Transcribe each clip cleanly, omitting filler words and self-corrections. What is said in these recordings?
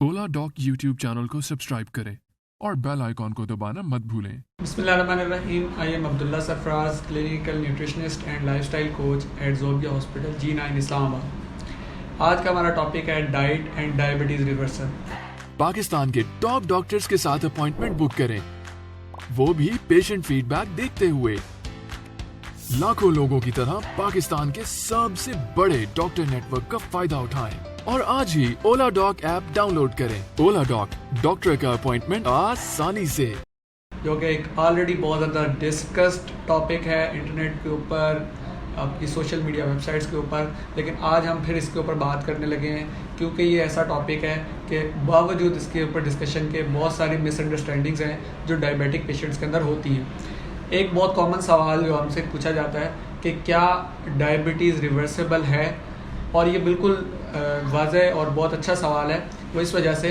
oladoc YouTube channel को subscribe करें और बेल आइकॉन को दबाना मत भूलें। Bismillahirrahmanirrahim. I am Abdullah Sarfraz, clinical nutritionist and lifestyle coach at Zobia Hospital, G9 Islamabad. आज का हमारा टॉपिक है diet and diabetes reversal. Pakistan के टॉप डॉक्टर्स के साथ अपॉइंटमेंट बुक करें, वो भी पेशेंट फीडबैक देखते हुए। लाखों लोगों की तरह पाकिस्तान के सबसे बड़े डॉक्टर नेटवर्क का फायदा उठाएं और आज ही oladoc ऐप डाउनलोड करें। oladoc, डॉक्टर का अपॉइंटमेंट आसानी से। जो कि एक ऑलरेडी बहुत ज़्यादा डिस्कस्ड टॉपिक है इंटरनेट के ऊपर, आपकी सोशल मीडिया वेबसाइट्स के ऊपर, लेकिन आज हम फिर इसके ऊपर बात करने लगे हैं क्योंकि ये ऐसा टॉपिक है कि बावजूद इसके ऊपर डिस्कशन के बहुत सारी मिसअंडरस्टैंडिंग्स हैं जो डायबिटिक पेशेंट्स के अंदर होती हैं। एक बहुत कॉमन सवाल जो हमसे पूछा जाता है कि क्या डायबिटीज़ रिवर्सिबल है, और ये बिल्कुल वाज़ेह और बहुत अच्छा सवाल है। वो इस वजह से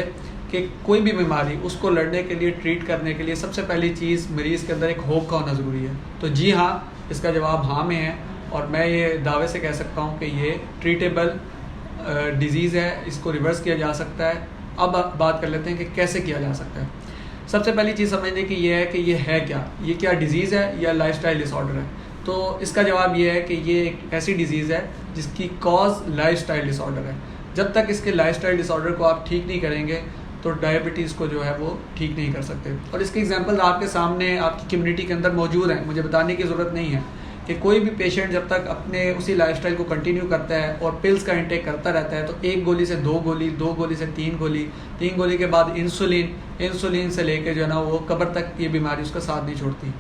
कि कोई भी बीमारी उसको लड़ने के लिए, ट्रीट करने के लिए सबसे पहली चीज़ मरीज़ के अंदर एक होप का होना ज़रूरी है। तो जी हाँ, इसका जवाब हाँ में है और मैं ये दावे से कह सकता हूँ कि ये ट्रीटेबल डिज़ीज़ है, इसको रिवर्स किया जा सकता है। अब बात कर लेते हैं कि कैसे किया जा सकता है। सबसे पहली चीज़ समझने की ये है कि ये है क्या, ये क्या डिज़ीज़ है या लाइफस्टाइल डिसऑर्डर है। तो इसका जवाब ये है कि ये एक ऐसी डिज़ीज़ है जिसकी कॉज लाइफस्टाइल डिसऑर्डर है। जब तक इसके लाइफस्टाइल डिसऑर्डर को आप ठीक नहीं करेंगे तो डायबिटीज़ को जो है वो ठीक नहीं कर सकते। और इसके एग्जांपल आपके सामने आपकी कम्युनिटी के अंदर मौजूद हैं, मुझे बताने की ज़रूरत नहीं है कि कोई भी पेशेंट जब तक अपने उसी लाइफस्टाइल को कंटिन्यू करता है और पिल्स का इंटेक करता रहता है तो एक गोली से दो गोली, दो गोली से तीन गोली, तीन गोली के बाद इंसुलिन से लेके जो है ना वो कब्र तक ये बीमारी उसका साथ नहीं छोड़ती।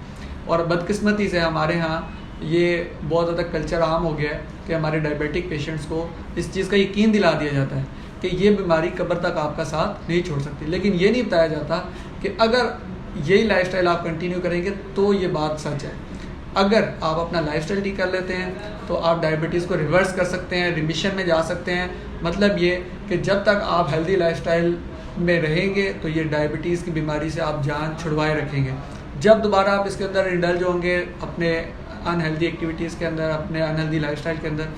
और बदकिस्मती से हमारे यहाँ ये बहुत ज़्यादा कल्चर आम हो गया है कि हमारे डायबिटिक पेशेंट्स को इस चीज़ का यकीन दिला दिया जाता है कि ये बीमारी कब्र तक आपका साथ नहीं छोड़ सकती। लेकिन ये नहीं बताया जाता कि अगर यही लाइफस्टाइल आप कंटिन्यू करेंगे तो ये बात सच है। अगर आप अपना लाइफस्टाइल ठीक कर लेते हैं तो आप डायबिटीज़ को रिवर्स कर सकते हैं, रिमिशन में जा सकते हैं। मतलब ये कि जब तक आप हेल्दी लाइफस्टाइल में रहेंगे तो ये डायबिटीज़ की बीमारी से आप जान छुड़वाए रखेंगे। जब दोबारा आप इसके अंदर इंडल्ज होंगे अपने अनहेल्दी एक्टिविटीज़ के अंदर, अपने अनहेल्दी लाइफस्टाइल के अंदर,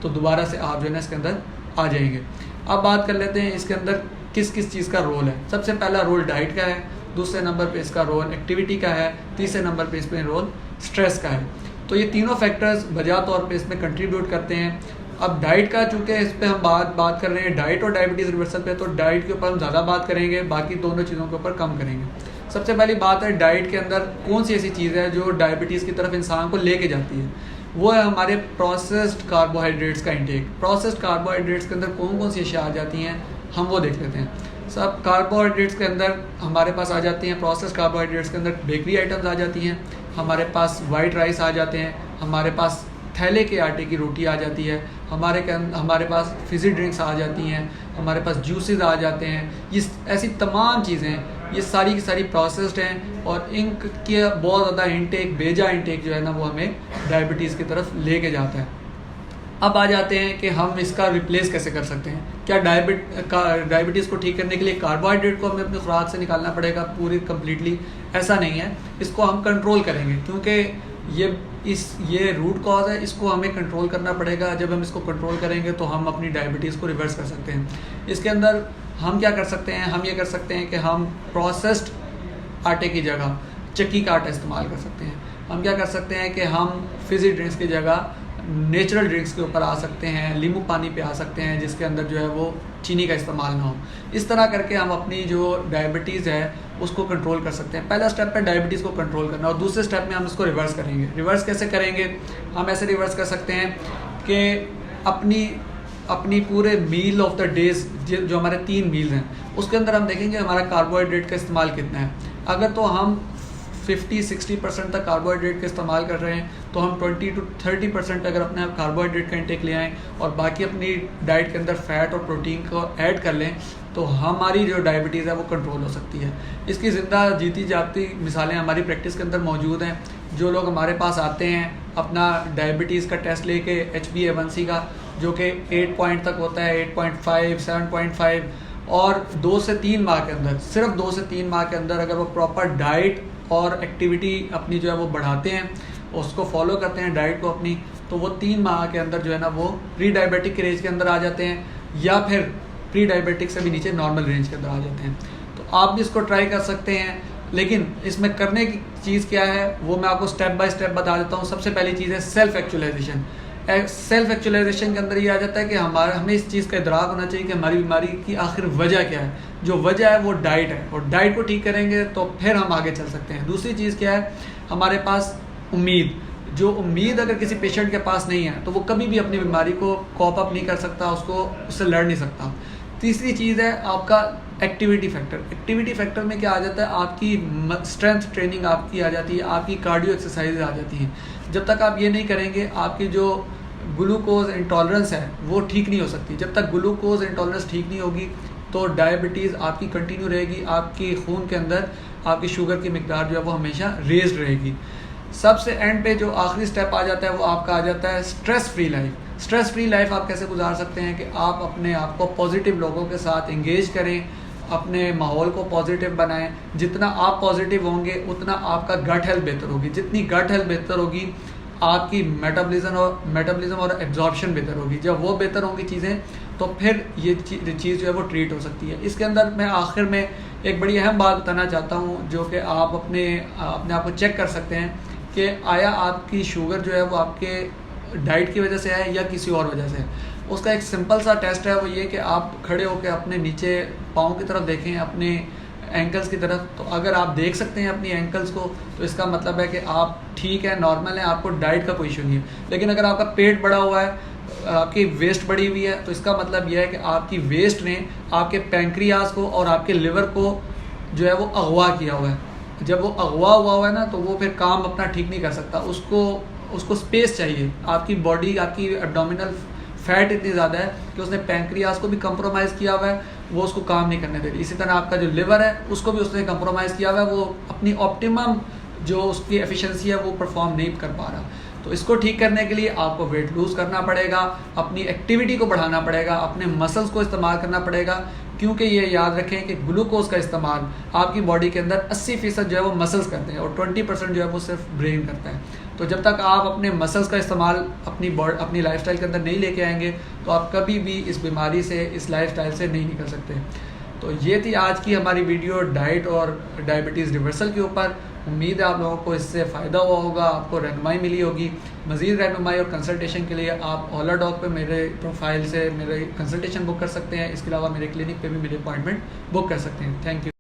तो दोबारा से आप जो है ना इसके अंदर आ जाएंगे। अब बात कर लेते हैं इसके अंदर किस किस चीज़ का रोल है। सबसे पहला रोल डाइट का है, दूसरे नंबर पे इसका रोल एक्टिविटी का है, तीसरे नंबर पे इसमें रोल स्ट्रेस का है। तो ये तीनों फैक्टर्स वजह तौर पे इसमें कंट्रीब्यूट करते हैं। अब डाइट का चूँकि इस पर हम बात कर रहे हैं डाइट और डायबिटीज़ रिवर्सल पे, तो डाइट के ऊपर हम ज़्यादा बात करेंगे, बाकी दोनों चीज़ों के ऊपर कम करेंगे। सबसे पहली बात है डाइट के अंदर कौन सी ऐसी चीज़ है जो डायबिटीज़ की तरफ इंसान को लेके जाती है। वो है हमारे प्रोसेस्ड कार्बोहाइड्रेट्स का इंटेक। प्रोसेस्ड कार्बोहाइड्रेट्स के अंदर कौन कौन सी अशिया आ जाती हैं हम वो देख लेते हैं। सब कार्बोहाइड्रेट्स के अंदर हमारे पास आ जाती हैं, प्रोसेस्ड कार्बोहाइड्रेट्स के अंदर बेकरी आइटम्स आ जाती हैं, हमारे पास वाइट राइस आ जाते हैं, हमारे पास थैले के आटे की रोटी आ जाती है, हमारे पास फिज़ी ड्रिंक्स आ जाती हैं, हमारे पास जूसेस आ जाते हैं। ये ऐसी तमाम चीज़ें ये सारी की सारी प्रोसेस्ड हैं और इनके बहुत ज़्यादा इंटेक, बेजा इंटेक जो है ना वो हमें डायबिटीज़ की तरफ लेके जाता है। अब आ जाते हैं कि हम इसका रिप्लेस कैसे कर सकते हैं। क्या डायबिटीज़ को ठीक करने के लिए कार्बोहाइड्रेट को हमें अपनी खुराक से निकालना पड़ेगा पूरी कम्प्लीटली? ऐसा नहीं है, इसको हम कंट्रोल करेंगे क्योंकि ये रूट कॉज है, इसको हमें कंट्रोल करना पड़ेगा। जब हम इसको कंट्रोल करेंगे तो हम अपनी डायबिटीज़ को रिवर्स कर सकते हैं। इसके अंदर हम क्या कर सकते हैं, हम ये कर सकते हैं कि हम प्रोसेस्ड आटे की जगह चक्की का आटा इस्तेमाल कर सकते हैं। हम क्या कर सकते हैं कि हम फिज़ी ड्रिंक्स की जगह नेचुरल ड्रिंक्स के ऊपर आ सकते हैं, नींबू पानी पे आ सकते हैं जिसके अंदर जो है वो चीनी का इस्तेमाल ना हो। इस तरह करके हम अपनी जो डायबिटीज़ है उसको कंट्रोल कर सकते हैं। पहला स्टेप है डायबिटीज़ को कंट्रोल करना और दूसरे स्टेप में हम इसको रिवर्स करेंगे। रिवर्स कैसे करेंगे? हम ऐसे रिवर्स कर सकते हैं कि अपनी पूरे मील ऑफ द डेज जो हमारे 3 मील्स हैं उसके अंदर हम देखेंगे हमारा कार्बोहाइड्रेट का इस्तेमाल कितना है। अगर तो हम 50-60% तक कार्बोहाइड्रेट का इस्तेमाल कर रहे हैं तो हम 20-30% अगर अपने कार्बोहाइड्रेट का इंटेक ले आएँ और बाकी अपनी डाइट के अंदर फैट और प्रोटीन को ऐड कर लें तो हमारी जो डायबिटीज़ है वो कंट्रोल हो सकती है। इसकी ज़िंदा जीती जाती मिसालें हमारी प्रैक्टिस के अंदर मौजूद हैं। जो लोग हमारे पास आते हैं अपना डायबिटीज़ का टेस्ट लेके HbA1c का जो कि 8 पॉइंट तक होता है, 8.5, 7.5, और 2 से 3 माह के अंदर, सिर्फ 2 से 3 माह के अंदर अगर वो प्रॉपर डाइट और एक्टिविटी अपनी जो है वो बढ़ाते हैं, उसको फॉलो करते हैं डाइट को अपनी, तो वो 3 माह के अंदर जो है ना वो प्री डायबिटिक रेंज के अंदर आ जाते हैं। या फिर प्री डायबिटिक से भी नीचे नॉर्मल रेंज के अंदर आ जाते हैं। तो आप भी इसको ट्राई कर सकते हैं, लेकिन इसमें करने की चीज़ क्या है वो मैं आपको स्टेप बाय स्टेप बता देता हूँ। सबसे पहली चीज़ है सेल्फ एक्चुअलाइजेशन। सेल्फ एक्चुअलाइजेशन के अंदर ये आ जाता है कि हमें इस चीज़ का इदराक होना चाहिए कि हमारी बीमारी की आखिर वजह क्या है। जो वजह है वो डाइट है, और डाइट को ठीक करेंगे तो फिर हम आगे चल सकते हैं। दूसरी चीज़ क्या है, हमारे पास उम्मीद। जो उम्मीद अगर किसी पेशेंट के पास नहीं है तो वो कभी भी अपनी बीमारी को कॉप अप नहीं कर सकता, उससे लड़ नहीं सकता। तीसरी चीज़ है आपका एक्टिविटी फैक्टर। एक्टिविटी फैक्टर में क्या आ जाता है, आपकी स्ट्रेंथ ट्रेनिंग आपकी आ जाती है, आपकी कार्डियो एक्सरसाइज आ जाती हैं। जब तक आप ये नहीं करेंगे आपकी जो ग्लूकोज इंटॉलरेंस है वो ठीक नहीं हो सकती। जब तक ग्लूकोज इंटॉलरेंस ठीक नहीं होगी तो डायबिटीज़ आपकी कंटिन्यू रहेगी, आपकी खून के अंदर आपकी शुगर की मिकदार जो है वो हमेशा रेज्ड रहेगी। सबसे एंड पे जो आखिरी स्टेप आ जाता है वो आपका आ जाता है stress free life. Stress free life आप कैसे गुजार सकते हैं कि आप अपने आप को पॉजिटिव लोगों के साथ इंगेज करें, अपने माहौल को पॉजिटिव बनाएं। जितना आप पॉजिटिव होंगे उतना आपका गट हेल्थ बेहतर होगी। जितनी गट हेल्थ बेहतर होगी आपकी मेटाबॉलिज्म और एब्जॉर्प्शन बेहतर होगी। जब वो बेहतर होंगी चीज़ें तो फिर ये चीज़ जो है वो ट्रीट हो सकती है। इसके अंदर मैं आखिर में एक बड़ी अहम बात बताना चाहता हूँ जो कि आप अपने आप को चेक कर सकते हैं कि आया आपकी शुगर जो है वो आपके डाइट की वजह से है या किसी और वजह से है। उसका एक सिंपल सा टेस्ट है, वो ये कि आप खड़े होकर अपने नीचे पाँव की तरफ देखें, अपने एंकल्स की तरफ। तो अगर आप देख सकते हैं अपनी एंकल्स को तो इसका मतलब है कि आप ठीक है, नॉर्मल है, आपको डाइट का कोई इशू नहीं है। लेकिन अगर आपका पेट बड़ा हुआ है, आपकी वेस्ट बढ़ी हुई है, तो इसका मतलब यह है कि आपकी वेस्ट ने आपके पैंक्रियाज को और आपके लिवर को जो है वो अगवा किया हुआ है। जब वो अगवा हुआ है ना तो वो फिर काम अपना ठीक नहीं कर सकता, उसको स्पेस चाहिए। आपकी बॉडी, आपकी एब्डोमिनल फैट इतनी ज़्यादा है कि उसने पैंक्रियाज को भी कंप्रोमाइज़ किया हुआ है, वो उसको काम नहीं करने दे रही। इसी तरह आपका जो लिवर है उसको भी उसने कंप्रोमाइज़ किया हुआ है, वो अपनी ऑप्टिमम जो उसकी एफिशिएंसी है वो परफॉर्म नहीं कर पा रहा। तो इसको ठीक करने के लिए आपको वेट लूज़ करना पड़ेगा, अपनी एक्टिविटी को बढ़ाना पड़ेगा, अपने मसल्स को इस्तेमाल करना पड़ेगा। क्योंकि ये याद रखें कि ग्लूकोज का इस्तेमाल आपकी बॉडी के अंदर 80% जो है वो मसल्स करते हैं और 20% जो है वो सिर्फ ब्रेन करता है। तो जब तक आप अपने मसल्स का इस्तेमाल अपनी लाइफस्टाइल के अंदर नहीं लेके आएंगे तो आप कभी भी इस बीमारी से, इस लाइफस्टाइल से नहीं निकल सकते। तो ये थी आज की हमारी वीडियो डाइट और डायबिटीज़ रिवर्सल के ऊपर। उम्मीद है आप लोगों को इससे फ़ायदा हुआ होगा, आपको रहनुमाई मिली होगी। मज़ीद रहनुमाई और कंसल्टेशन के लिए आप oladoc पे मेरे प्रोफाइल से मेरे कंसल्टेशन बुक कर सकते हैं। इसके अलावा मेरे क्लिनिक पे भी मेरी अपॉइंटमेंट बुक कर सकते हैं। Thank you.